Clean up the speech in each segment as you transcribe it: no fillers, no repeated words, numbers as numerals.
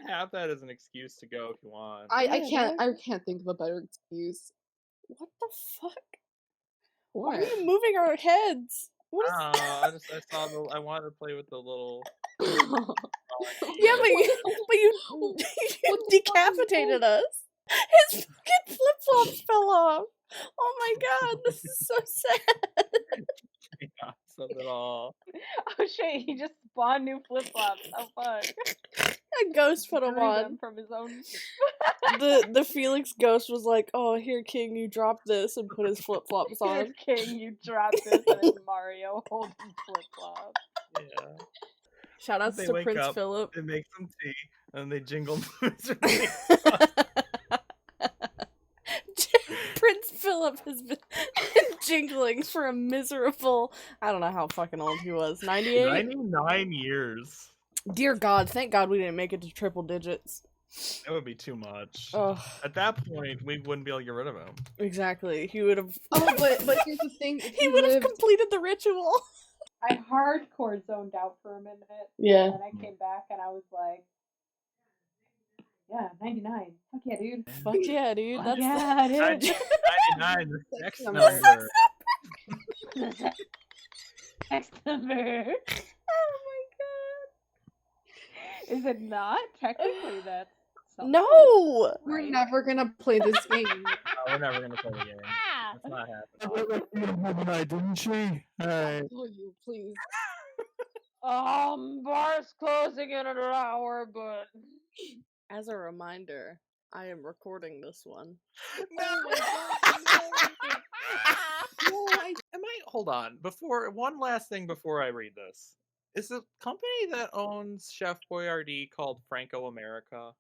have that as an excuse to go if you want. I can't think of a better excuse. What the fuck? What? Why are you moving our heads? What is I saw I wanted to play with the little. Yeah, but you decapitated us. His fucking flip-flops fell off. Oh my god, this is so sad. Yeah, so that all. Oh shit, he just spawned new flip-flops. Oh fuck. A ghost put them Drew on. them from his own. The Felix ghost was like, "Oh, here, King, you drop this," and put his flip-flops Here, on. King, you dropped this, and it's Mario holding flip-flops. Yeah. Shoutouts They to wake Prince up, Philip. They make some tea, and they jingle. Prince Philip has been jingling for a miserable, I don't know how fucking old he was, 98? 99 years. Dear God, thank God we didn't make it to triple digits. That would be too much. Ugh. At that point, we wouldn't be able to get rid of him. Exactly. He would have. Oh, but here's the thing. He would have completed the ritual. I hardcore zoned out for a minute. Yeah. And then I came back and I was like, yeah, 99. Fuck yeah, dude. Fuck yeah, dude. Fuck That's yeah, dude. 99, the sex number. number. Sex number. Oh my God. Is it not? Technically, that's something. No! We're never gonna play this game. No, we're never gonna play the game. That's not happening. Didn't she? Alright. Oh, you please. Bar's closing in an hour, but As a reminder, I am recording this one. Hold on. One last thing before I read this. Is the company that owns Chef Boyardee called Franco America?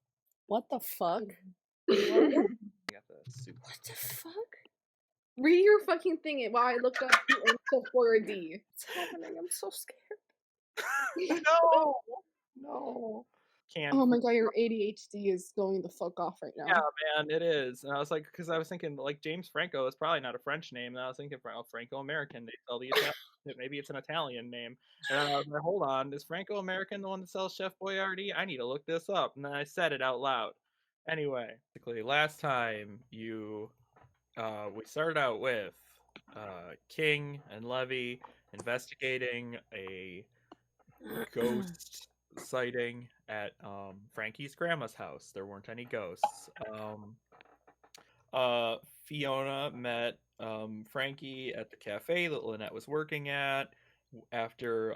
What the fuck? Got the soup. What the fuck? Read your fucking thing while I look up the answer for a D. What's happening? I'm so scared. No. Oh my god, your ADHD is going the fuck off right now. Yeah, man, it is. And I was like, because I was thinking, like, James Franco is probably not a French name. And I was thinking, Franco American. They sell the Italian. Maybe it's an Italian name. And I was like, hold on, is Franco American the one that sells Chef Boyardee? I need to look this up. And then I said it out loud. Anyway, basically, last time we started out with King and Levy investigating a ghost sighting at Frankie's grandma's house. There weren't any ghosts. Fiona met Frankie at the cafe that Lynette was working at after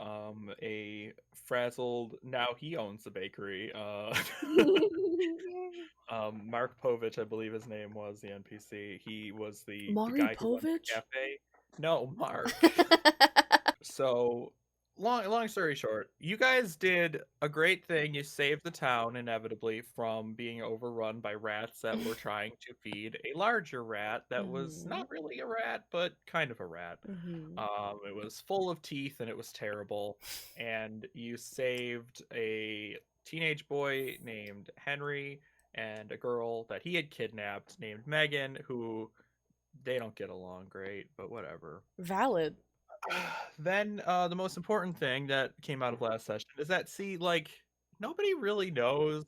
a frazzled, now he owns the bakery. Mark Povich, I believe his name was, the NPC. He was the guy who owned the cafe. No, Mark. So long story short, you guys did a great thing. You saved the town inevitably from being overrun by rats that were trying to feed a larger rat that was not really a rat, but kind of a rat. It was full of teeth and it was terrible. And you saved a teenage boy named Henry and a girl that he had kidnapped named Megan, who they don't get along great, but whatever. Valid. Then the most important thing that came out of last session is that, nobody really knows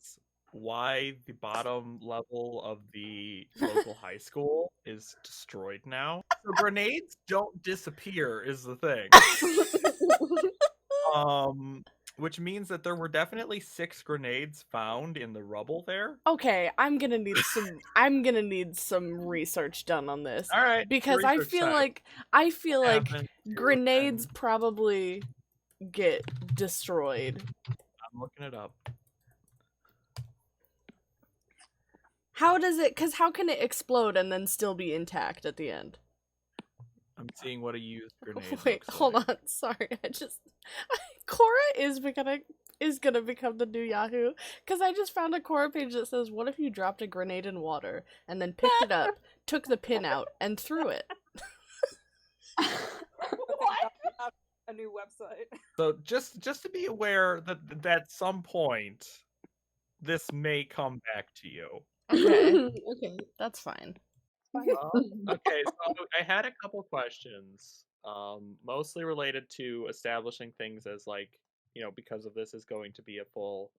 why the bottom level of the local high school is destroyed now. So grenades don't disappear is the thing. Which means that there were definitely 6 grenades found in the rubble there. Okay, I'm gonna need some research done on this. All right, because I feel like grenades probably get destroyed. I'm looking it up. How does it? Because how can it explode and then still be intact at the end? I'm seeing what a used grenade. Wait, hold on. Sorry, Cora is gonna become the new Yahoo, because I just found a Cora page that says, "What if you dropped a grenade in water and then picked it up, took the pin out, and threw it?" What? A new website. So just to be aware that at some point this may come back to you. Okay, that's fine. Okay, so I had a couple questions, mostly related to establishing things as, because of this is going to be a full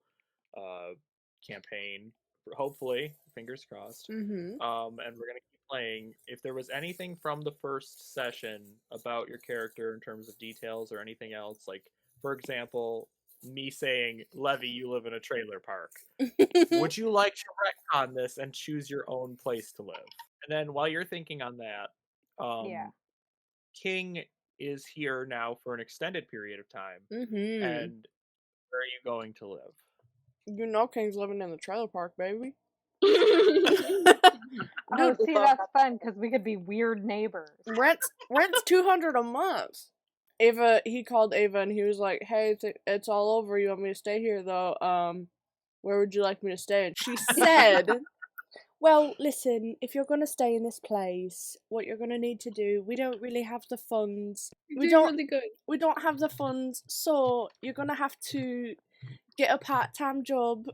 campaign, hopefully, fingers crossed. Mm-hmm. And we're gonna keep playing. If there was anything from the first session about your character in terms of details or anything else, like for example, me saying, Levy, you live in a trailer park. Would you like to retcon this and choose your own place to live? And then while you're thinking on that, Yeah. King is here now for an extended period of time. Mm-hmm. And where are you going to live? You know King's living in the trailer park, baby. Oh, see, that's fun because we could be weird neighbors. Rent's $200 a month. He called Ava and he was like, "Hey, it's all over. You want me to stay here though? Where would you like me to stay?" And she said, "Well, listen, if you're gonna stay in this place, what you're gonna need to do, we don't really have the funds. We don't have the funds, so you're gonna have to get a part-time job."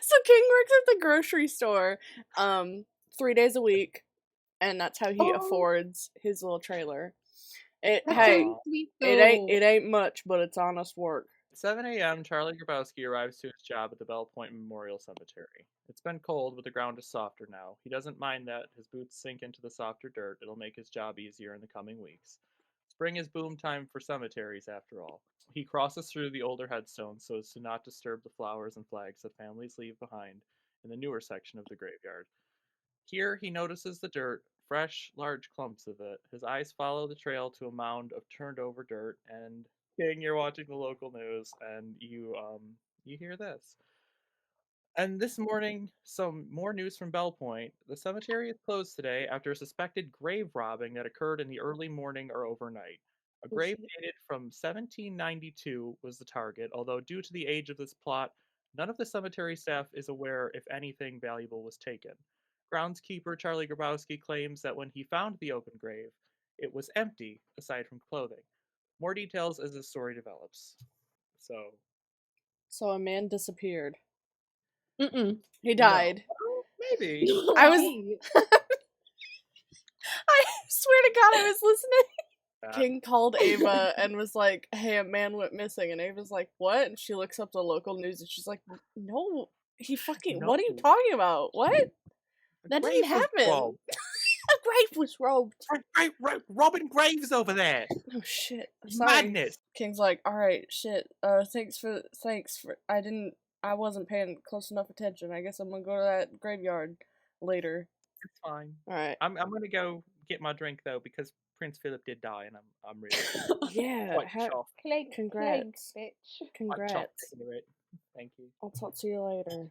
So King works at the grocery store 3 days a week, and that's how he affords his little trailer. It ain't much, but it's honest work. At 7 a.m., Charlie Grabowski arrives to his job at the Bell Point Memorial Cemetery. It's been cold, but the ground is softer now. He doesn't mind that. His boots sink into the softer dirt. It'll make his job easier in the coming weeks. Spring is boom time for cemeteries, after all. He crosses through the older headstones so as to not disturb the flowers and flags that families leave behind in the newer section of the graveyard. Here he notices the dirt, fresh, large clumps of it. His eyes follow the trail to a mound of turned over dirt, and King, you're watching the local news, and you hear this. And this morning, some more news from Bell Point. The cemetery is closed today after a suspected grave robbing that occurred in the early morning or overnight. A grave dated from 1792 was the target, although due to the age of this plot, none of the cemetery staff is aware if anything valuable was taken. Groundskeeper Charlie Grabowski claims that when he found the open grave, it was empty, aside from clothing. More details as the story develops. So a man disappeared. Mm-mm. He died. No. Maybe. I swear to God, I was listening. King called Ava and was like, "Hey, a man went missing." And Ava's like, "What?" And she looks up the local news and she's like, "No, what are you talking about? What? That didn't happen." A grave was robbed. Robbing graves over there. Oh shit! Madness. King's like, "All right, shit. Thanks for. I wasn't paying close enough attention. I guess I'm gonna go to that graveyard later." It's fine. All right. I'm gonna go get my drink though because Prince Philip did die, and I'm really yeah. Congrats, bitch. Congrats. Thank you. I'll talk to you later.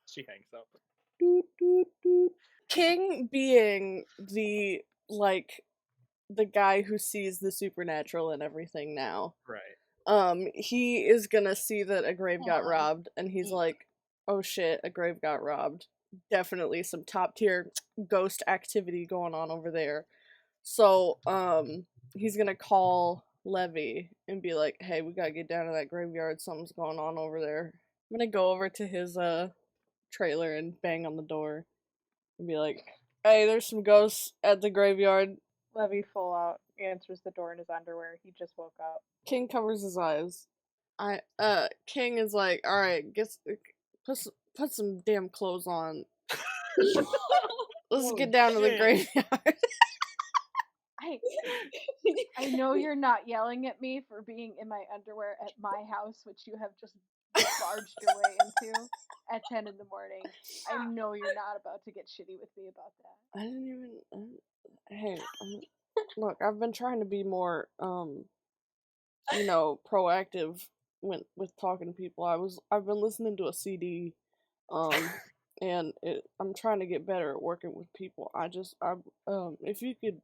She hangs up. Doot, doot, doot. King being the guy who sees the supernatural and everything now. Right. He is gonna see that a grave got robbed, and he's like, "Oh shit, a grave got robbed. Definitely some top tier ghost activity going on over there." So, he's gonna call Levy and be like, "Hey, we gotta get down to that graveyard. Something's going on over there." I'm gonna go over to his trailer and bang on the door and be like, "Hey, there's some ghosts at the graveyard." Levy full out answers the door in his underwear. He just woke up. King covers his eyes. King is like, "All right, put some damn clothes on. Let's get down to the graveyard." I know you're not yelling at me for being in my underwear at my house, which you have just barged your way into at 10 in the morning. I know you're not about to get shitty with me about that. I didn't even. Hey, look, I've been trying to be more, proactive with talking to people. I've been listening to a CD, and I'm trying to get better at working with people. If you could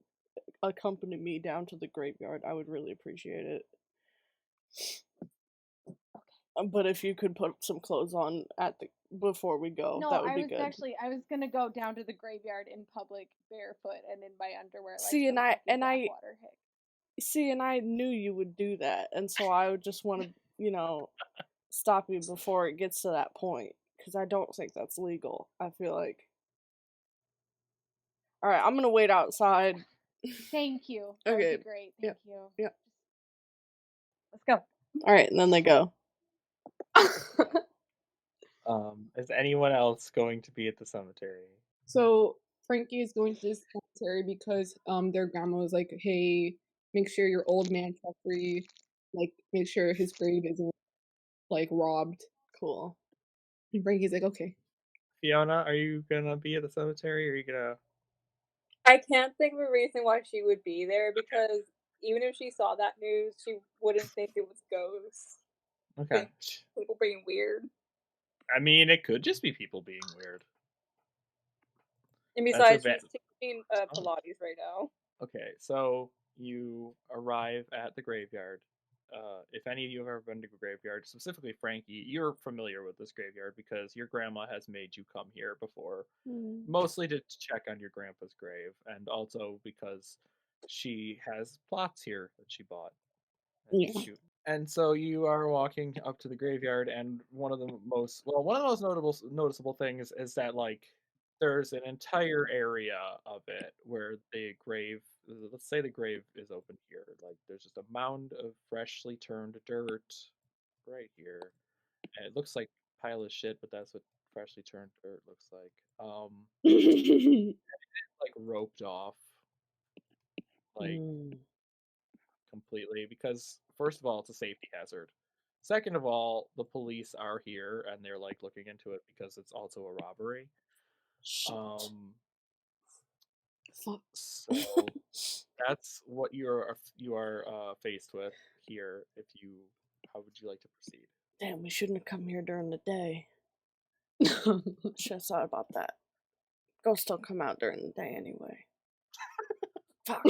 accompany me down to the graveyard, I would really appreciate it. But if you could put some clothes on before we go, that would be good. I was gonna go down to the graveyard in public barefoot and in my underwear. And I knew you would do that, and so I would just want to, stop you before it gets to that point, because I don't think that's legal. I feel like. All right, I'm gonna wait outside. Thank you. That would be great. Thank you. Yeah. Let's go. All right, and then they go. Is anyone else going to be at the cemetery? So Frankie is going to this cemetery because their grandma was like, "Hey, make sure your old man free, like make sure his grave isn't like robbed." Cool. And Frankie's like, "Okay." Fiona, are you gonna be at the cemetery, or are you gonna? I can't think of a reason why she would be there because even if she saw that news, she wouldn't think it was ghosts. Okay. People being weird. I mean, it could just be people being weird. And besides, she's taking Pilates right now. Okay, so you arrive at the graveyard. If any of you have ever been to a graveyard, specifically Frankie, you're familiar with this graveyard because your grandma has made you come here before, mostly to check on your grandpa's grave, and also because she has plots here that she bought. And so you are walking up to the graveyard, and one of the most noticeable things is that like there's an entire area of it where the grave, let's say the grave is open here, like there's just a mound of freshly turned dirt right here, and it looks like a pile of shit, but that's what freshly turned dirt looks like. Like roped off, like completely, because first of all, it's a safety hazard. Second of all, the police are here and they're like looking into it because it's also a robbery. So that's what you are faced with here. How would you like to proceed? Damn, we shouldn't have come here during the day. Should have thought about that. Ghosts don't come out during the day anyway. Fuck.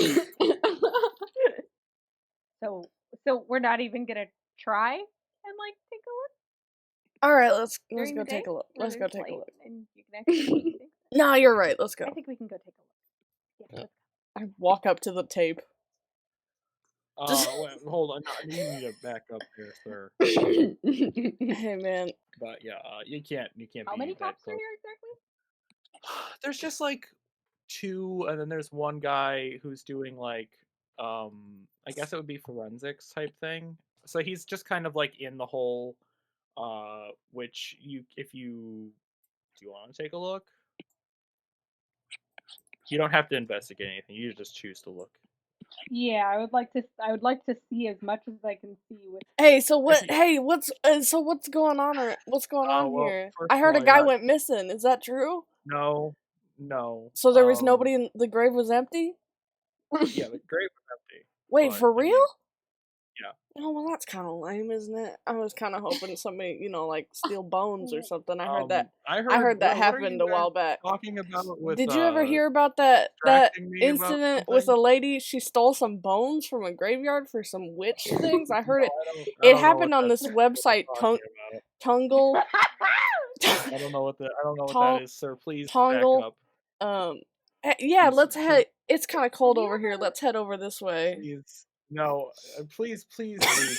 So we're not even gonna try and like take a look. All right, let's go take a look. Let's go take a look. And you can actually No, you're right. Let's go. I think we can go take a look. Yeah. I walk up to the tape. Wait, hold on. You need to back up there, sir. Hey, man. But yeah, you can't. How many cops are here exactly? There's just like 2, and then there's one guy who's doing like, I guess it would be forensics type thing. So he's just kind of like in the hole. Which do you want to take a look? You don't have to investigate anything. You just choose to look. Yeah, I would like to see as much as I can see with. Hey, so what? Hey, what's going on? What's going on here? I heard a guy went missing. Is that true? No. So there was nobody in the grave. Was empty. Yeah, the grave was empty. Wait, for real? Yeah. Oh, well, that's kind of lame, isn't it? I was kind of hoping somebody, like steal bones or something. I heard that. I heard that happened a while back. Talking about with, Did you ever hear about that incident with a lady? She stole some bones from a graveyard for some witch things. I heard it happened on this website, Tungle. I don't know what that is, sir. Please Tungle. back up. Yeah, let's head. It's kind of cold over here. Let's head over this way. Please. No, please leave the grave.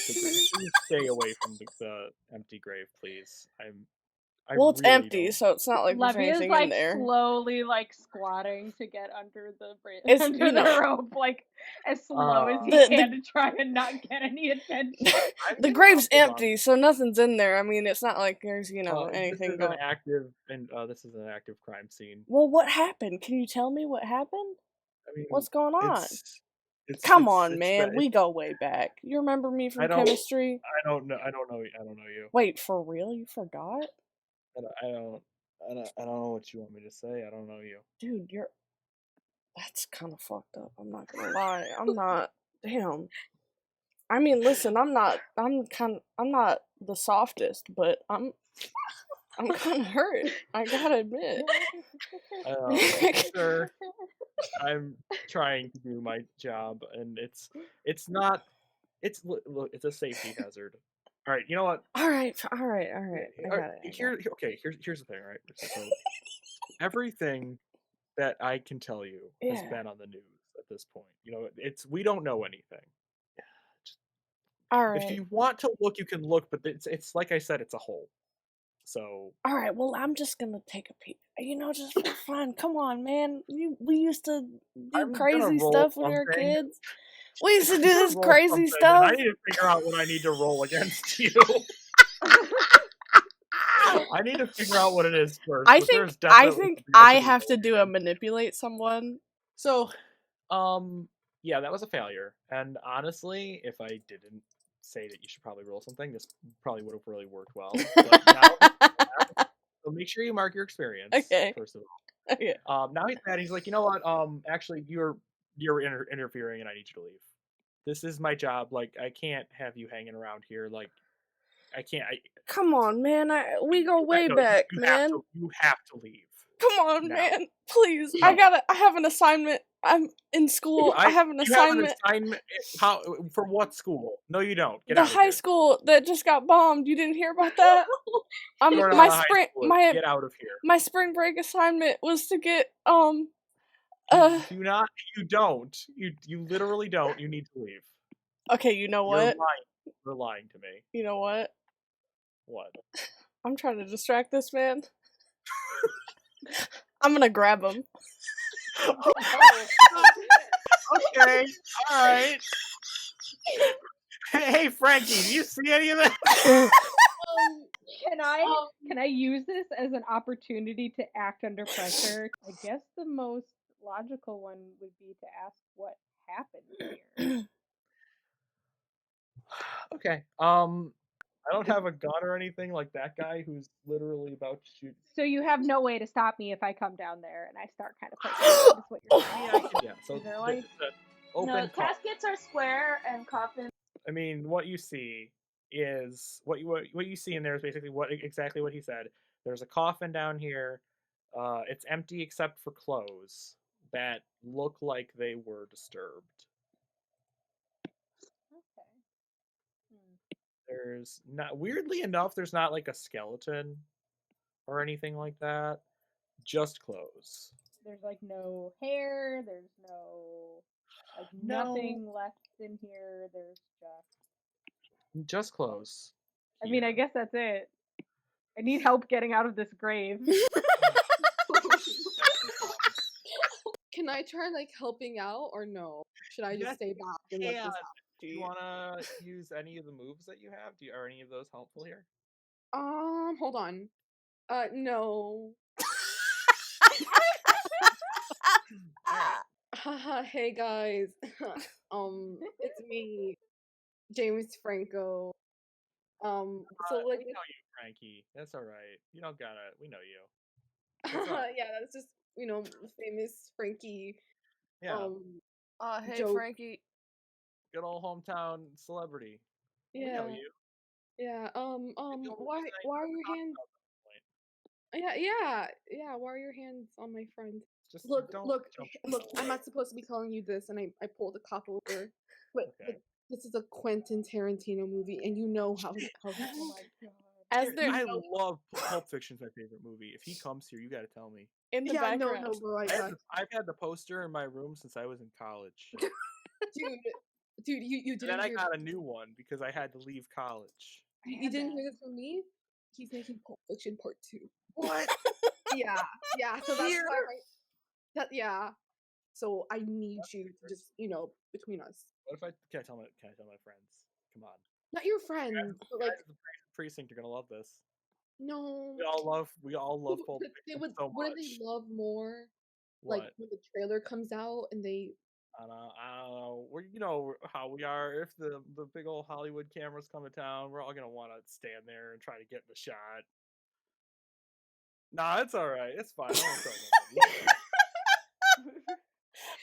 Please stay away from the empty grave, please. It's really empty, so it's not like there's anything like in there. Slowly like squatting to get under the bridge, under the rope, like as slow as he can to try and not get any attention. The grave's empty, so nothing's in there. I mean, it's not like there's anything going. This is an active crime scene. Well, what happened? Can you tell me what happened? I mean, what's going on? Come on, man. We go way back. You remember me from chemistry? I don't know you. Wait, for real? You forgot? I don't know what you want me to say. I don't know you. Dude, that's kind of fucked up. I'm not gonna lie. I'm not. Damn. I mean, listen. I'm not the softest, but I'm kind of hurt. I gotta admit. Sir, I'm trying to do my job, and it's a safety hazard. All right, you know what? All right. Here's the thing, right? So, everything that I can tell you has been on the news at this point. We don't know anything. All right. If you want to look, you can look, but it's like I said, it's a hole. So. All right. Well, I'm just gonna take a peek. Just for fun. Come on, man. We used to do crazy stuff when we were kids. We used to do this crazy stuff. I need to figure out what I need to roll against you. I need to figure out what it is first. I but think there's definitely something I should be have to do a doing. manipulate someone. So, yeah, that was a failure. And honestly, if I didn't say that you should probably roll something, this probably would have really worked well. But now, so make sure you mark your experience. Okay. First of all. Okay. Now he's mad. He's like, you know what? Actually, you're interfering, and I need you to leave. This is my job. Like, I can't have you hanging around here. Like, I can't. Come on, man. We go way back, man. You have to leave. Come on, now. man. Please. No. I have an assignment. I'm in school. I have an assignment. You have an assignment? How? For what school? No, you don't. Get the out of high here. school that just got bombed. You didn't hear about that? You're not a high schooler. Get out of here. My spring break assignment was to get You don't. You literally don't. You need to leave. Okay, you know what? You're lying to me. You know what? What? I'm trying to distract this man. I'm gonna grab him. Okay. All right. Hey, Frankie, do you see any of that? Can I use this as an opportunity to act under pressure? I guess the most logical one would be to ask what happened here. Okay. I don't have a gun or anything like that guy who's literally about to shoot. So you have no way to stop me if I come down there and I start kind of pushing. Is what you're saying? Yeah. So is there like no caskets are square and coffins. I mean, what you see is what you see in there is basically exactly what he said. There's a coffin down here. It's empty except for clothes that look like they were disturbed. There's not, weirdly enough, there's not like a skeleton or anything like that. Just clothes. There's like no hair. There's nothing left in here. There's just clothes. I mean, I guess that's it. I need help getting out of this grave. Can I try like helping out or no? Should I just stay back and let this happen? Do you want to use any of the moves that you have? Are any of those helpful here? Hold on. No. Haha, hey guys. It's me, James Franco. So like we know you, Frankie. That's all right. You don't gotta. We know you. Yeah, that's just famous Frankie. Yeah. Hey joke. Frankie. Good old hometown celebrity. Yeah. We know you. Yeah. Why are your hands? Yeah. Why are your hands on my friend? Just look. I'm not supposed to be calling you this, and I pulled the cop over. But this is a Quentin Tarantino movie, and you know how. Oh my god! I love Pulp Fiction's my favorite movie. If he comes here, you got to tell me. In the background. No, bro. I've had the poster in my room since I was in college. Dude, you didn't. And then I got a new one because I had to leave college. You didn't hear this from me? He's making Pulp Fiction Part 2. What? Yeah. So that's why. Yeah. So I need you to just, between us. What if can I tell my friends? Come on. Not your friends, but like the precinct are gonna love this. No. We all love Pulp Fiction so much. Wouldn't they love more? What? Like when the trailer comes out and they. I don't know. You know how we are. If the big old Hollywood cameras come to town, we're all gonna want to stand there and try to get the shot. Nah, it's all right. It's fine.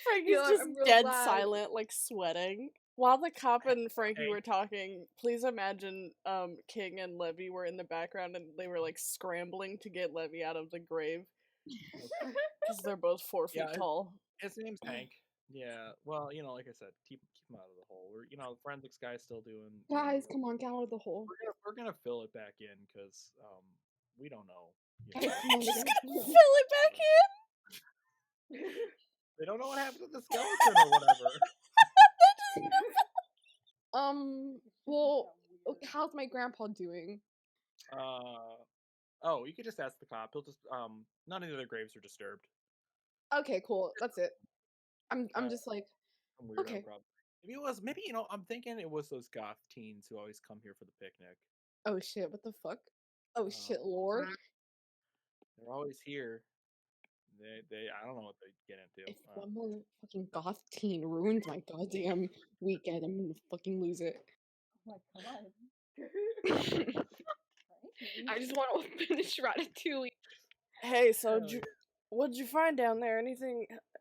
Frankie's just dead silent, like sweating. While the cop and Frankie were talking, please imagine King and Levy were in the background and they were like scrambling to get Levy out of the grave. Because they're both 4 feet tall. His name's Hank. Yeah, well, like I said, keep him out of the hole. We're, forensics guy's still doing. Guys, come on, get out of the hole. We're gonna fill it back in because we don't know. Fill it back in. They don't know what happened to the skeleton or whatever. Well, how's my grandpa doing? Oh, you could just ask the cop. He'll just none of the other graves are disturbed. Okay, cool. That's it. I'm just like, okay. Maybe it was. Maybe I'm thinking it was those goth teens who always come here for the picnic. Oh shit! What the fuck? Oh shit, lore. They're always here. They I don't know what they get into. If one more fucking goth teen ruins my goddamn weekend, I'm gonna fucking lose it. Oh my god. I just want to finish Ratatouille. Hey, so what'd you find down there?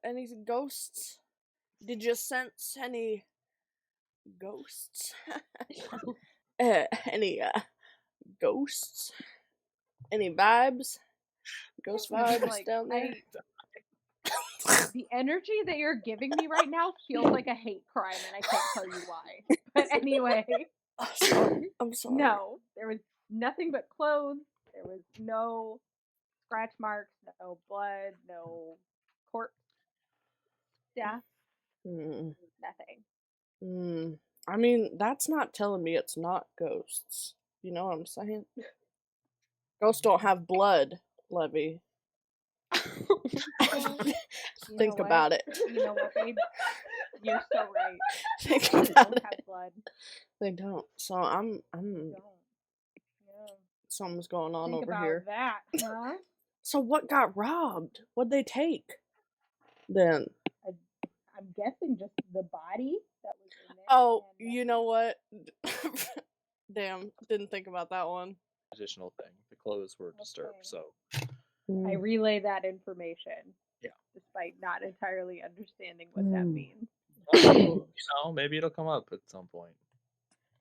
Any ghosts? Did you sense any ghosts? Any ghosts? Any vibes? Ghost vibes down there? The energy that you're giving me right now feels like a hate crime, and I can't tell you why. But anyway, I'm sorry. No, there was nothing but clothes. There was no scratch marks, no blood, no corpse stuff. Nothing. I mean, that's not telling me it's not ghosts. You know what I'm saying? Ghosts don't have blood, Levy. Think about it. You know what, babe? You're so right. Think They about don't it. have blood. They don't. So I'm They don't. Yeah. something's going on Think over about here. that, huh? So what got robbed? What'd they take? Then. I'm guessing just the body that was in there. Oh, you know what? Damn, didn't think about that one. Additional thing. The clothes were disturbed, so I relay that information. Yeah. Despite not entirely understanding what that means. Well, maybe it'll come up at some point.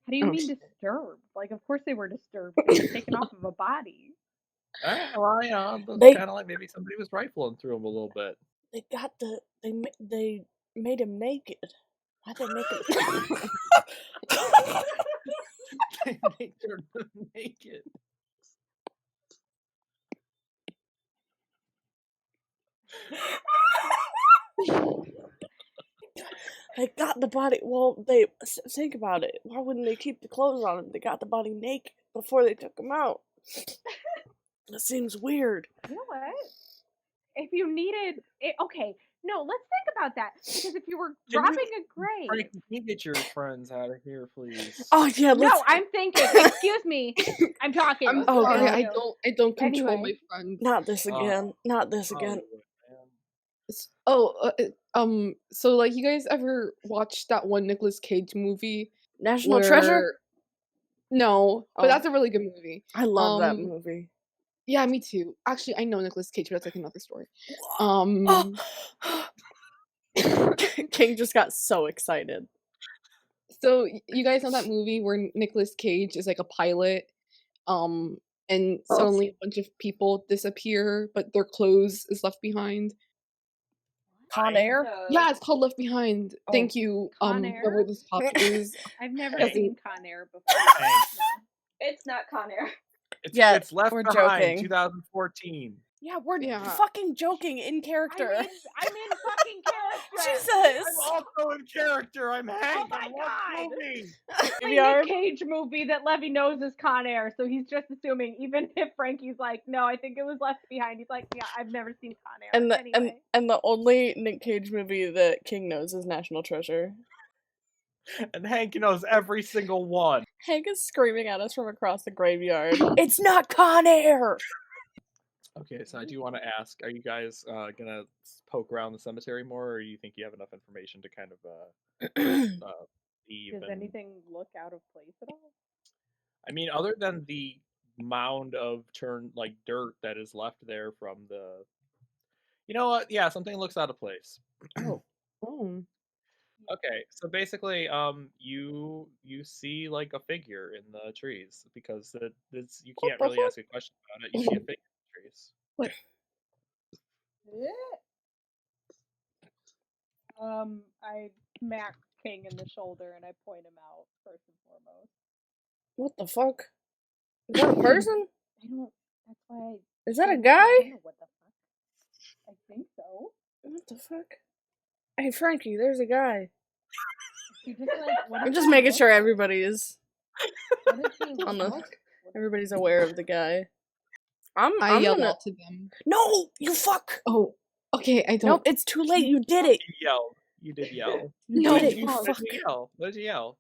How do you mean disturbed? Like, of course they were disturbed. They were taken off of a body. Well, you know, it's kind of like maybe somebody was rifling through them a little bit. They made him naked. Why'd they make him? They make her naked. They got the body. Well, they think about it. Why wouldn't they keep the clothes on him? They got the body naked before they took him out. That seems weird. You know what? If you needed it, okay. No, let's think about that. Because if you were robbing a grave, Frank, can you get your friends out of here, please? Oh yeah. No, I'm thinking. Excuse me. I'm talking. I'm sorry. I don't control my friends. Not this again. Not this again. So like, you guys ever watched that one Nicolas Cage movie, National Treasure? No, but that's a really good movie. I love that movie. Yeah, me too. Actually, I know Nicolas Cage, but that's like another story. King just got so excited. So you guys know that movie where Nicolas Cage is like a pilot, and suddenly a bunch of people disappear, but their clothes is left behind. Con Air? Yeah, it's called Left Behind. Thank you. Con Air? Whoever this topic is. I've never seen Con Air before. It's not Con Air. It's Left we're Behind, joking. 2014. Yeah, we're fucking joking in character. I'm in fucking character. Jesus. I'm also in character. I'm Hank. Oh my god. The Nick Cage movie that Levy knows is Con Air, so he's just assuming. Even if Frankie's like, no, I think it was Left Behind. He's like, yeah, I've never seen Con Air. And the only Nick Cage movie that King knows is National Treasure. And Hank knows every single one. Hank is screaming at us from across the graveyard. It's not Con Air! Okay, so I do want to ask, are you guys gonna poke around the cemetery more, or you think you have enough information to kind of leave? Does anything look out of place at all? I mean, other than the mound of dirt that is left there from the... You know what? Yeah, something looks out of place. Okay, so basically, you see like a figure in the trees because you can't really ask a question about it. You see a figure in the trees. What? I smack King in the shoulder and I point him out first and foremost. What the fuck? Is that a person? I don't. That's why. Is that a guy? I don't know what the fuck. I think so. What the fuck? Hey Frankie, there's a guy. I'm just making sure everybody is What everybody's aware of the guy. I yelled out to them. No, you fuck. Oh, okay. I don't. Nope, it's too late. You did it. You did yell. You did it. What did you yell? What did you yell?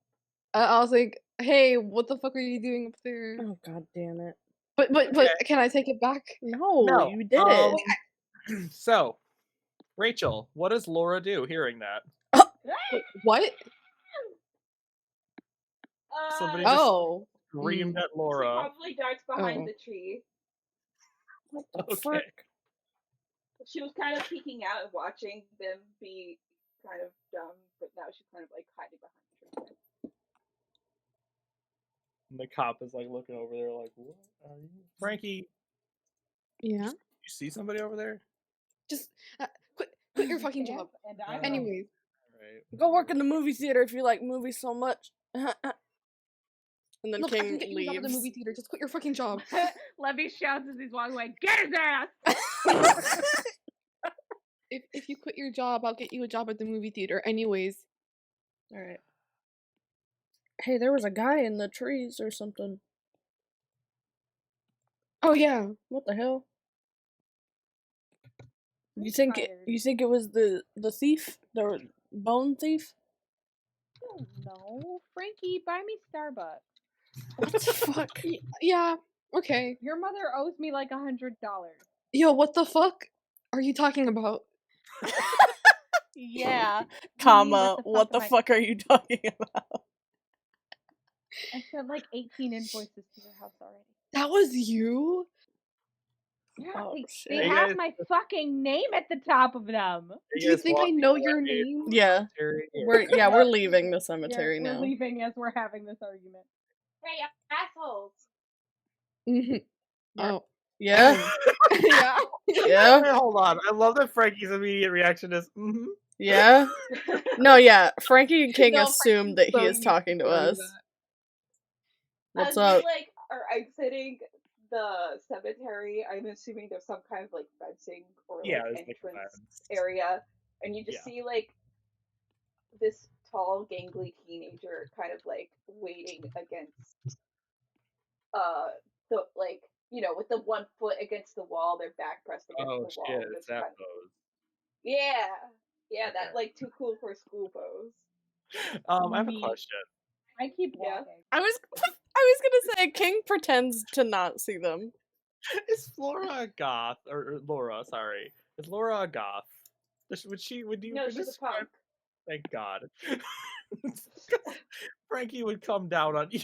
I was like, "Hey, what the fuck are you doing up there?" Oh god damn it! But can I take it back? No, you did it. So, Rachel, what does Laura do hearing that? Wait, what? Somebody just screamed at She Laura. probably darts behind the tree. What the Okay. frick? She was kind of peeking out and watching them be kind of dumb, but now she's kind of like hiding behind the tree. And the cop is like looking over there like, what are you? Frankie. Yeah? You see somebody over there? Just quit your fucking job. And I Anyways. Right. Go work in the movie theater if you like movies so much. And then Look, King I can get you a job at the leaves. movie theater. Just quit your fucking job. Levy shouts as he's walking away, get his ass! If you quit your job, I'll get you a job at the movie theater. Anyways. Alright. Hey, there was a guy in the trees or something. Oh yeah. What the hell? You think it was the thief? The bone thief? Oh no. Frankie, buy me Starbucks. What the fuck? Yeah. Okay. Your mother owes me like $100. Yo, what the fuck are you talking about? Yeah. Comma. What the fuck are you talking about? I sent like 18 invoices to your house already. That was you? Yeah, Oh, they shit. have my fucking name at the top of them. Do you think I know your name? Yeah. We're leaving the cemetery We're now. leaving as we're having this argument. Hey, assholes! Oh. Yeah? Yeah. Yeah? Wait, hold on. I love that Frankie's immediate reaction is, Yeah? No, yeah. Frankie and King No, assumed that he is talking to us. What's As up? we like are exiting the cemetery, I'm assuming there's some kind of like fencing or like entrance area, and you just see like this tall, gangly teenager kind of like waiting against the like, you know, with the one foot against the wall, their back pressed against the wall. Shit, it's that pose. Yeah, that like too cool for school pose. I have a question. I keep walking. I was gonna say King pretends to not see them. Is Flora a goth or Laura? Sorry, is Laura a goth? Would you? No, she's a punk. Thank God. Frankie would come down on you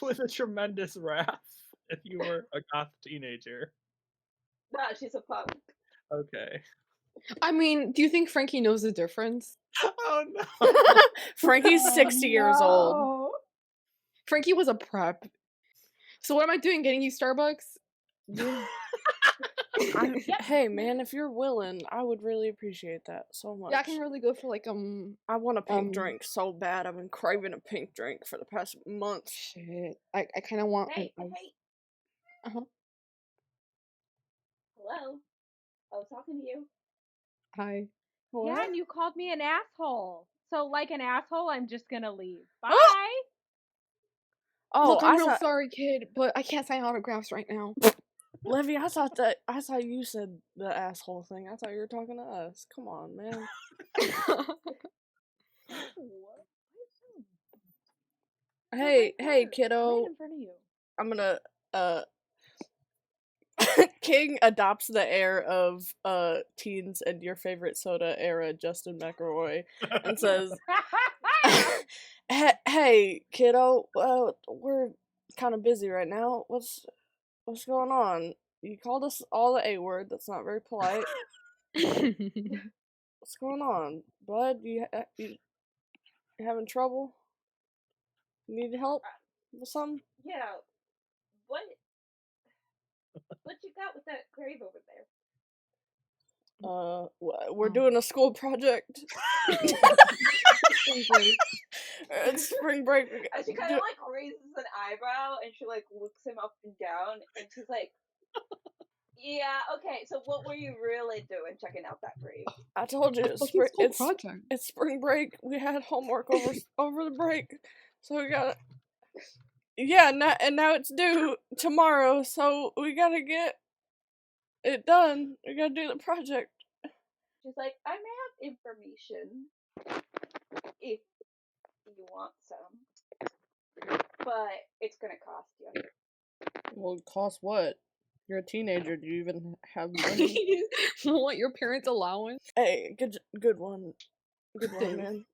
with a tremendous wrath if you were a goth teenager. No, she's a punk. Okay. I mean, do you think Frankie knows the difference? Oh no. Frankie's 60 years old. Frankie was a prep. So what am I doing? Getting you Starbucks? Yeah. Hey man, if you're willing, I would really appreciate that so much. Yeah, I can really go for like I want a pink drink so bad. I've been craving a pink drink for the past month. Shit. I kind of want Hey. Uh-huh. Hello. I was talking to you. Hi. What? Yeah, and you called me an asshole. So like an asshole, I'm just gonna leave. Bye. Oh, look, I'm real sorry, kid, but I can't sign autographs right now. Levy, I thought you said the asshole thing. I thought you were talking to us. Come on, man. Hey, kiddo. Right in front of you. I'm gonna King adopts the air of teens and your favorite soda era, Justin McElroy, and says, "Hey, kiddo, we're kind of busy right now. What's going on? You called us all the A word. That's not very polite. What's going on, bud? You having trouble? You need help with something?" Yeah. What you got with that grave over there? We're doing a school project. It's spring break. And she kind of like raises an eyebrow and she like looks him up and down and she's like, "Yeah, okay. So what were you really doing checking out that grave?" I told you it's spring break. We had homework over the break, so we got. Yeah, and now it's due tomorrow, so we gotta get it done. We gotta do the project. She's like, "I may have information if you want some." but it's gonna cost you. Well, cost what? You're a teenager. Do you even have money? What, your parents' allowance? Hey, good one. Good one, man.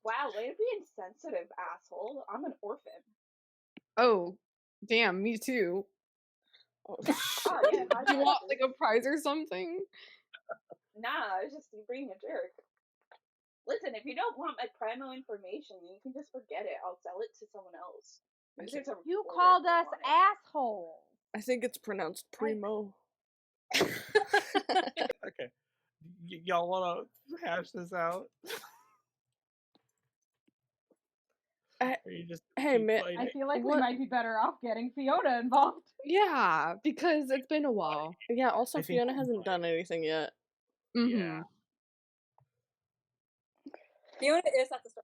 Wow, way to be insensitive, asshole. I'm an orphan. Oh, damn, me too. Oh, Oh, yeah, Do you want like a prize or something? Nah, it's just you being a jerk. Listen, if you don't want my primo information, you can just forget it. I'll sell it to someone else. You called us assholes. I think it's pronounced primo. Okay. Y'all want to hash this out? Hey, man. I feel like we might be better off getting Fiona involved. Yeah, because it's been a while. Yeah, also Fiona hasn't done anything yet. Yeah. Fiona is at the Starbucks.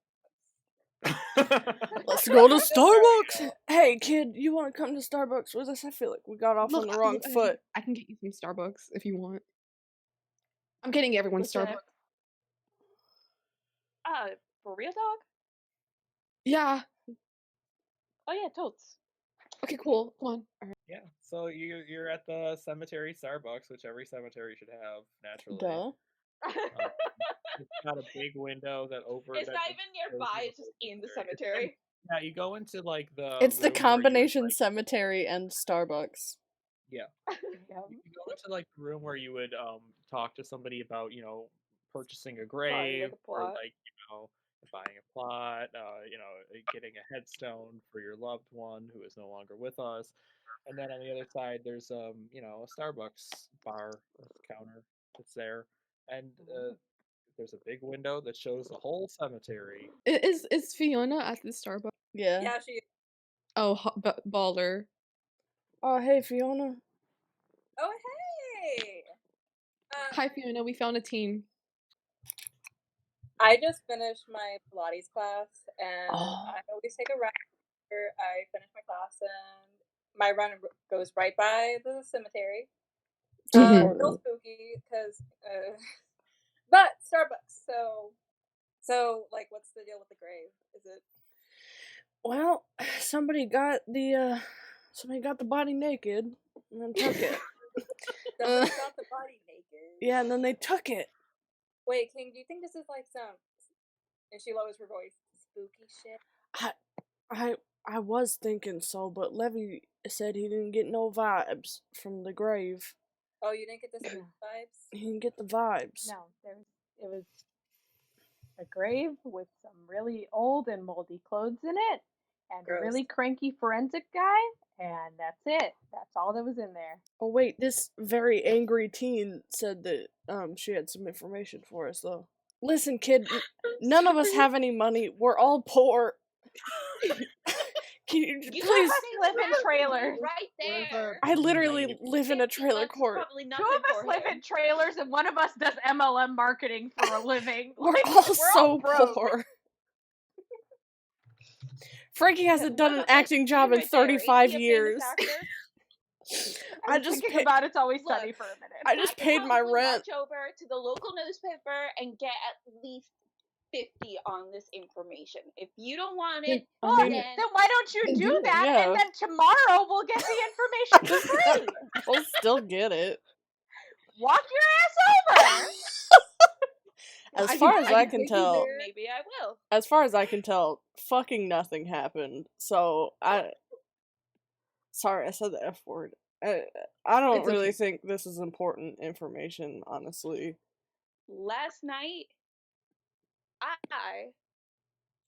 Let's go to Starbucks! Hey, kid, you want to come to Starbucks with us? I feel like we got off on the wrong foot. I can get you some Starbucks if you want. I'm getting everyone Starbucks. For real, dog? Yeah. Oh yeah, totes. Okay, cool. Come on. All right. Yeah. So you're at the cemetery Starbucks, which every cemetery should have naturally. Duh. It's got a big window that over. It's not even nearby. It's just in the cemetery. Yeah, you go into like the. It's the combination cemetery and Starbucks. Yeah. You go into like the room where you would talk to somebody about purchasing a grave or like buying a plot, getting a headstone for your loved one who is no longer with us. And then on the other side, there's a Starbucks bar counter that's there, and there's a big window that shows the whole cemetery. Is Fiona at the Starbucks? Yeah. Yeah, she. Oh, baller. Oh, hey, Fiona. Oh, hey. Hi, Fiona. We found a team. I just finished my Pilates class, and I always take a run after I finish my class, and my run goes right by the cemetery. Real spooky, because, but Starbucks, so, like, what's the deal with the grave? Is it? Well, somebody got the body naked and then took it. Somebody got the body naked. Yeah, and then they took it. Wait, King, do you think this is like some, and she lowers her voice, spooky shit? I was thinking so, but Levy said he didn't get no vibes from the grave. Oh, you didn't get the spook vibes? He didn't get the vibes. No, it was a grave with some really old and moldy clothes in it, and a really cranky forensic guy, and that's it. That's all that was in there. Oh wait, this very angry teen said that she had some information for us though. Listen, kid, none of us have any money. We're all poor. Can you please live in trailers right there? I literally live in a trailer court. Two of us live in trailers, and one of us does MLM marketing for a living. We're all so poor. Frankie hasn't done an acting job in 35 years. I just thinking about It's Always Sunny for a minute. I just paid my rent. Over to the local newspaper and get at least 50 on this information. If you don't want it, then why don't you do that? Yeah. And then tomorrow we'll get the information for free. We'll still get it. Walk your ass over. As far as I can tell, maybe I will. As far as I can tell, fucking nothing happened. So sorry, I said the F word. I don't really think this is important information, honestly. Last night, I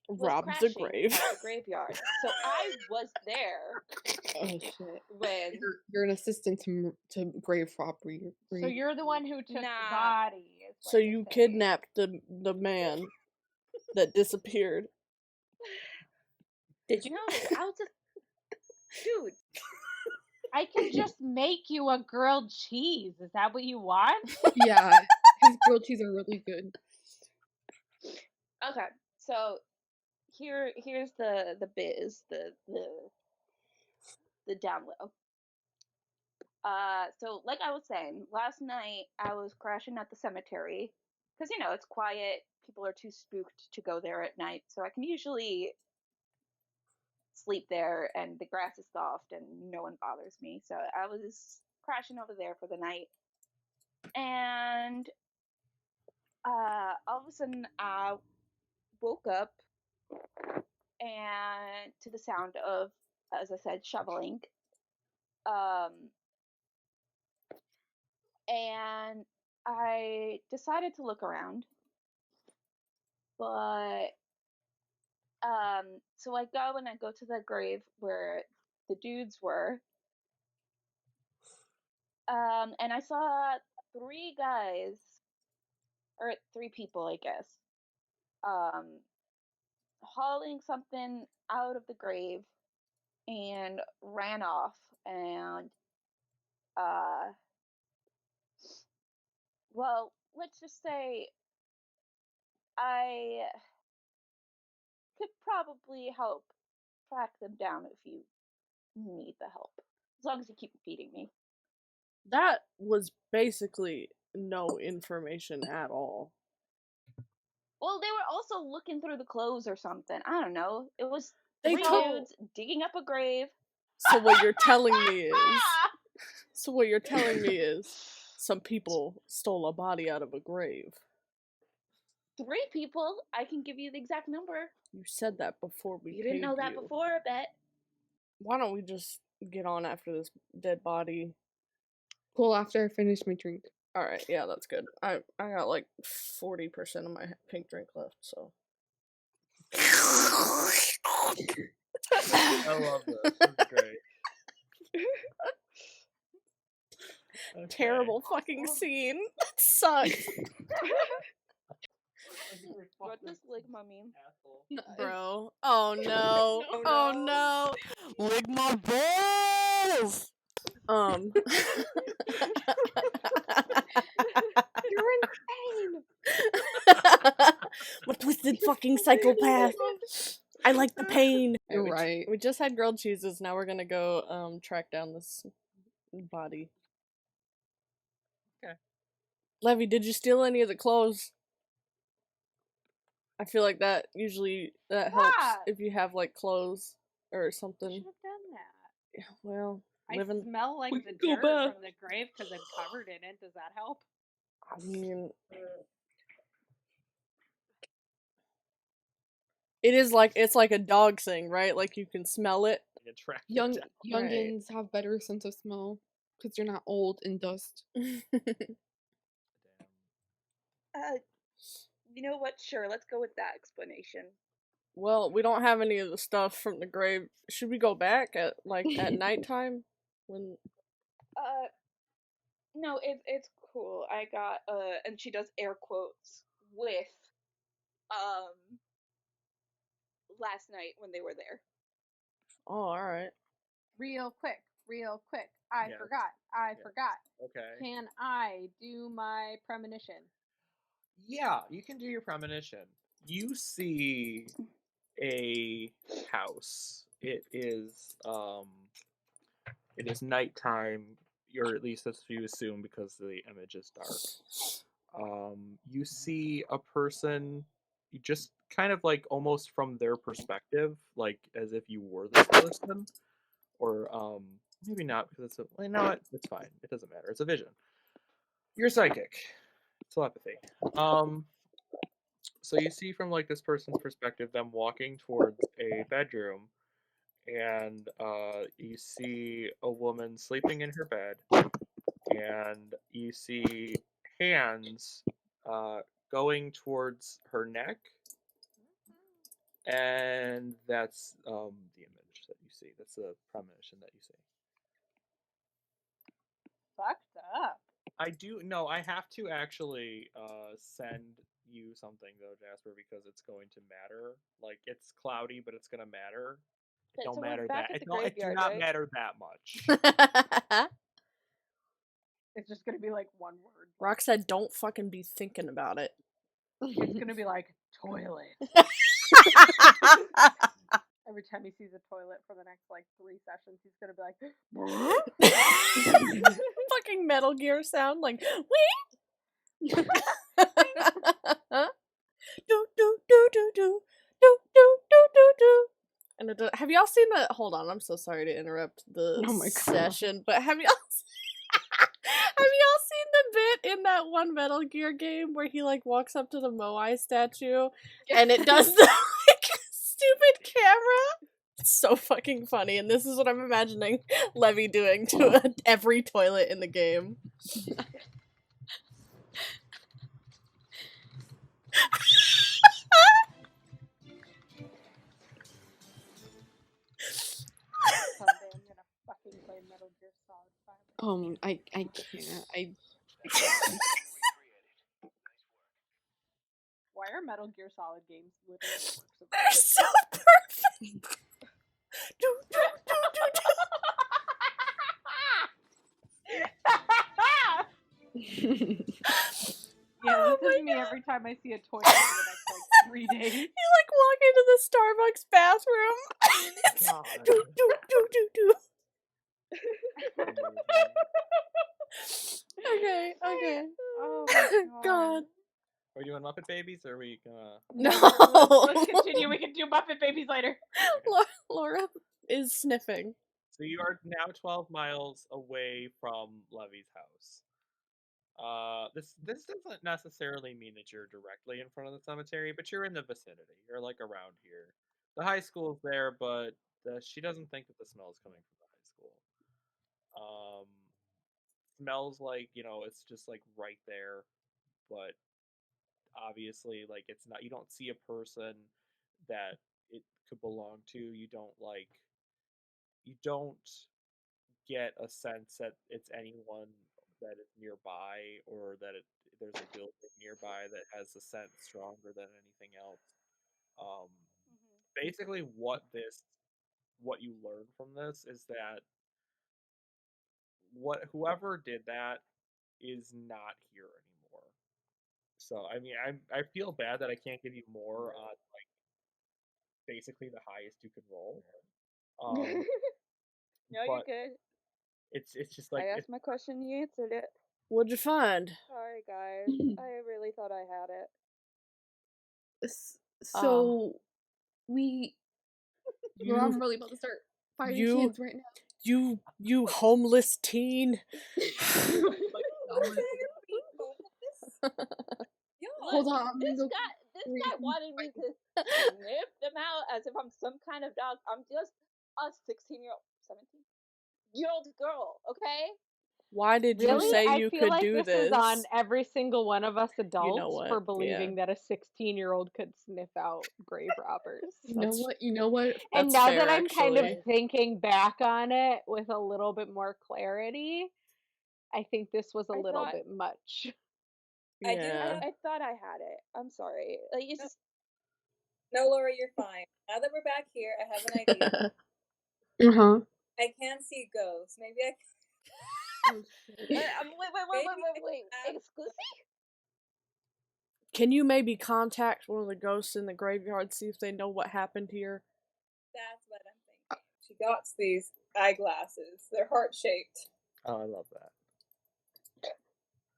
robbed the grave. At the graveyard. So I was there. Oh shit! When you're an assistant to grave robbery. So you're the one who took the body. So you kidnapped the man that disappeared. Did you know? I was just, dude. I can just make you a grilled cheese. Is that what you want? Yeah, his grilled cheese are really good. Okay, so here's the biz, the down low. So like I was saying, last night I was crashing at the cemetery because it's quiet. People are too spooked to go there at night, so I can usually sleep there, and the grass is soft, and no one bothers me. So I was crashing over there for the night, and all of a sudden I woke up and to the sound of, as I said, shoveling. And I decided to look around, but so I go and I go to the grave where the dudes were, and I saw 3 guys, or 3 people, I guess, hauling something out of the grave and ran off, and well, let's just say I could probably help track them down if you need the help, as long as you keep feeding me. That was basically no information at all. Well, they were also looking through the clothes or something. I don't know. It was 3 dudes digging up a grave. So what you're telling me is some people stole a body out of a grave. 3 people? I can give you the exact number. You said that before we You didn't know that before, I bet. Why don't we just get on after this dead body? Cool, after I finish my drink. Alright, yeah, that's good. I got like 40% of my pink drink left, so. I love this. This is great. Okay. Terrible fucking scene. That sucks. What does Ligma mean? Bro. Oh no. Oh no. Ligma balls! You're insane! I'm a twisted fucking psychopath. I like the pain. You're right. We just had grilled cheeses, now we're gonna go track down this body. Okay. Levy, did you steal any of the clothes? I feel like that usually helps if you have like clothes or something. I should have done that. Yeah, well, I smell like the dirt from the grave because I'm covered in it. Does that help? I mean, it's like a dog thing, right? Like you can smell it. Youngins have better sense of smell because they're not old in dust. You know what? Sure, let's go with that explanation. Well, we don't have any of the stuff from the grave. Should we go back at nighttime? When? No, it's cool. I got and she does air quotes with last night when they were there. Oh, alright. Real quick. I forgot. Okay. Can I do my premonition? Yeah, you can do your premonition. You see a house. It is nighttime, or at least that's what you assume because the image is dark. You see a person, you just kind of like almost from their perspective, like as if you were this person, or maybe not because it's fine. It doesn't matter. It's a vision. You're psychic. Telepathy. So you see from like this person's perspective them walking towards a bedroom, and you see a woman sleeping in her bed, and you see hands going towards her neck, and that's the image that you see. That's the premonition that you see. Fucked up. I have to actually send you something though, Jasper, because it's going to matter. Like, it's cloudy, but it's gonna matter. It don't matter that. It do not matter that much. It's just gonna be like one word. Rock said, "Don't fucking be thinking about it." It's gonna be like toilet. Every time he sees a toilet for the next like 3 sessions, he's gonna be like, fucking Metal Gear sound, like wee. Do do do do do do do do do do. And have y'all seen the? Hold on, I'm so sorry to interrupt the session, but have y'all seen the bit in that one Metal Gear game where he like walks up to the Moai statue and it does the like stupid camera? It's so fucking funny, and this is what I'm imagining Levy doing to every toilet in the game. Someday I'm gonna fucking play Metal Gear Solid 5. I can't. Why are Metal Gear Solid games literally works of They're so perfect. do, do, do, do, Yeah, this is me every time I see a toy for the next like 3 days. You like walk into the Starbucks bathroom. It's do do do do do. Okay. Oh my God. Are we doing Muppet Babies, or are we gonna? No. Let's continue. We can do Muppet Babies later. Laura is sniffing. So you are now 12 miles away from Levy's house. This doesn't necessarily mean that you're directly in front of the cemetery, but you're in the vicinity. You're like around here. The high school's there, but she doesn't think that the smell is coming from the high school. Smells like, it's just like right there, but obviously like it's not. You don't see a person that it could belong to. You don't get a sense that it's anyone that is nearby, or that there's a building nearby that has a scent stronger than anything else. Basically, what you learn from this is that whoever did that is not here anymore. So I mean, I feel bad that I can't give you more on like basically the highest you can roll. No, you're good. It's just like I asked my question, you answered it. What'd you find? Sorry, guys. I really thought I had it. So I'm really about to start fighting kids right now. You homeless teen. Hold on, this guy wanted me to sniff them out as if I'm some kind of dog. I'm just a 17-year-old girl, okay? Why did you say you could like do this? This is on every single one of us adults for what? believing that a 16-year-old could sniff out grave robbers. You know what? And now that I'm kind of thinking back on it with a little bit more clarity, I think this was a little bit much. Yeah. I thought I had it. I'm sorry. Like it's just... No, Laura, you're fine. Now that we're back here, I have an idea. I can see ghosts. Maybe I can... Wait. Exclusive? Can you maybe contact one of the ghosts in the graveyard, see if they know what happened here? That's what I'm thinking. She got these eyeglasses. They're heart-shaped. Oh, I love that.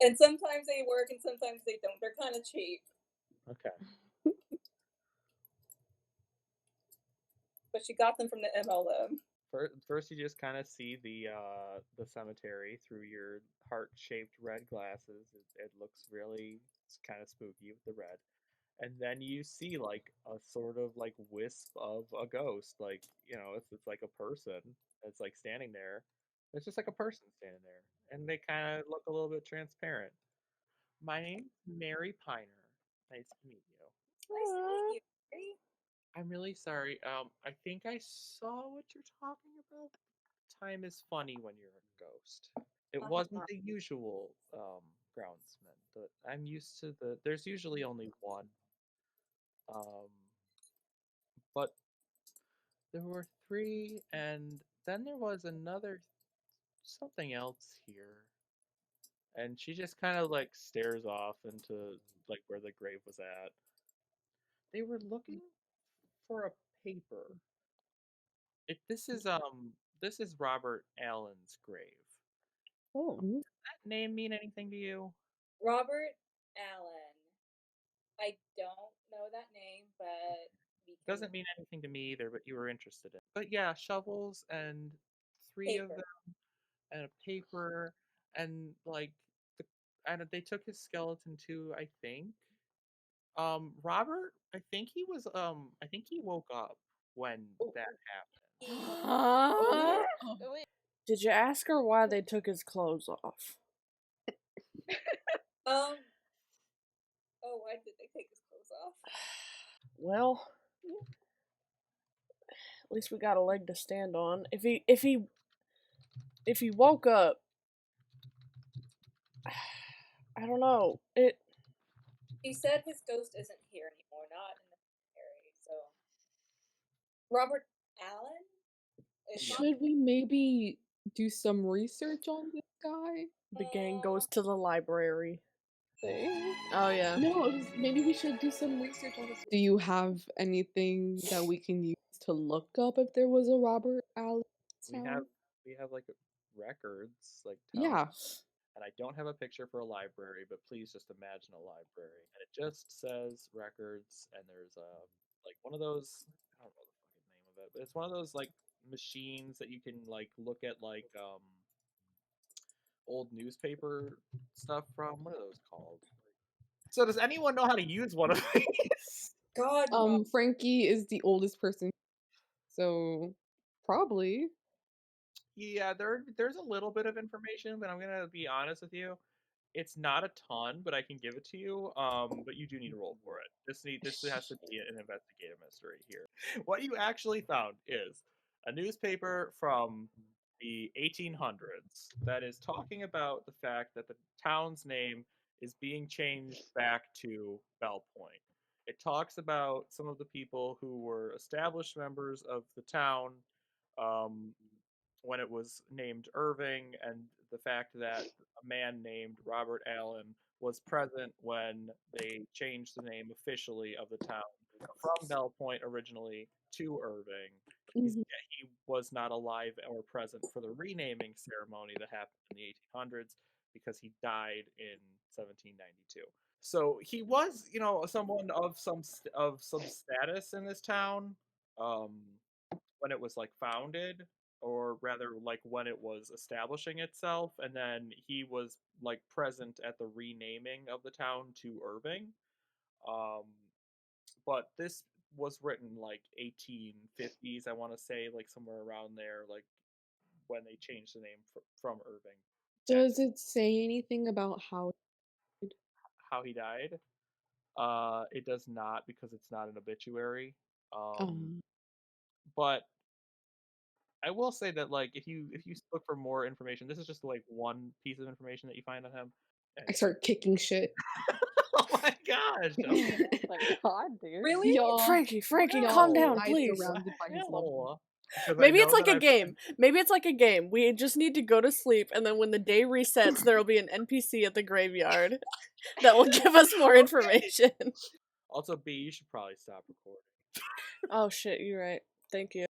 And sometimes they work and sometimes they don't. They're kind of cheap. Okay. But she got them from the MLM. First, you just kind of see the cemetery through your heart-shaped red glasses. It looks really kind of spooky with the red, and then you see like a sort of like wisp of a ghost. Like it's like a person. It's like standing there. It's just like a person standing there, and they kind of look a little bit transparent. My name's Mary Piner. Nice to meet you. Nice to meet you, Mary. I'm really sorry. I think I saw what you're talking about. Time is funny when you're a ghost. It wasn't the usual groundsman, but I'm used to there's usually only one. But there were three, and then there was another something else here. And she just kind of like stares off into like where the grave was at. They were looking for a paper. This is Robert Allen's grave. Oh. Does that name mean anything to you? Robert Allen. I don't know that name, but we Doesn't mean anything to me either, but you were interested in. But yeah, shovels and 3 of them and a paper and like and they took his skeleton too, I think. Robert, I think he woke up when that happened. Did you ask her why they took his clothes off? Oh, why did they take his clothes off? Well, at least we got a leg to stand on. If he woke up, I don't know. He said his ghost isn't here anymore, not in the cemetery. So, Robert Allen. Should we maybe do some research on this guy? The gang goes to the library. Oh yeah. No, maybe we should do some research on this. Do you have anything that we can use to look up if there was a Robert Allen? We have like records, like yeah. And I don't have a picture for a library, but please just imagine a library. And it just says records, and there's like one of those, I don't know the fucking name of it, but it's one of those like machines that you can like look at like old newspaper stuff from. What are those called? So does anyone know how to use one of these? God. Frankie is the oldest person, so probably. Yeah, there's a little bit of information, but I'm gonna be honest with you. It's not a ton, but I can give it to you. But you do need to roll for it. This has to be an investigative mystery here. What you actually found is a newspaper from the 1800s that is talking about the fact that the town's name is being changed back to Bell Point. It talks about some of the people who were established members of the town when it was named Irving, and the fact that a man named Robert Allen was present when they changed the name officially of the town from Bell Point originally to Irving. He was not alive or present for the renaming ceremony that happened in the 1800s because he died in 1792. So he was, someone of some status in this town when it was like founded, or rather like when it was establishing itself, and then he was like present at the renaming of the town to Irving. But this was written like 1850s, I want to say, like somewhere around there, like when they changed the name from Irving. Does it say anything about how he died? It does not, because it's not an obituary. But I will say that, like, if you look for more information, this is just like one piece of information that you find on him. I start kicking shit. Oh my gosh! Okay. Like, God, dude. Really? Frankie, calm down, please. Maybe it's like a game. Maybe it's like a game. We just need to go to sleep, and then when the day resets, there will be an NPC at the graveyard that will give us more information. Also, B, you should probably stop recording. Oh shit, you're right. Thank you.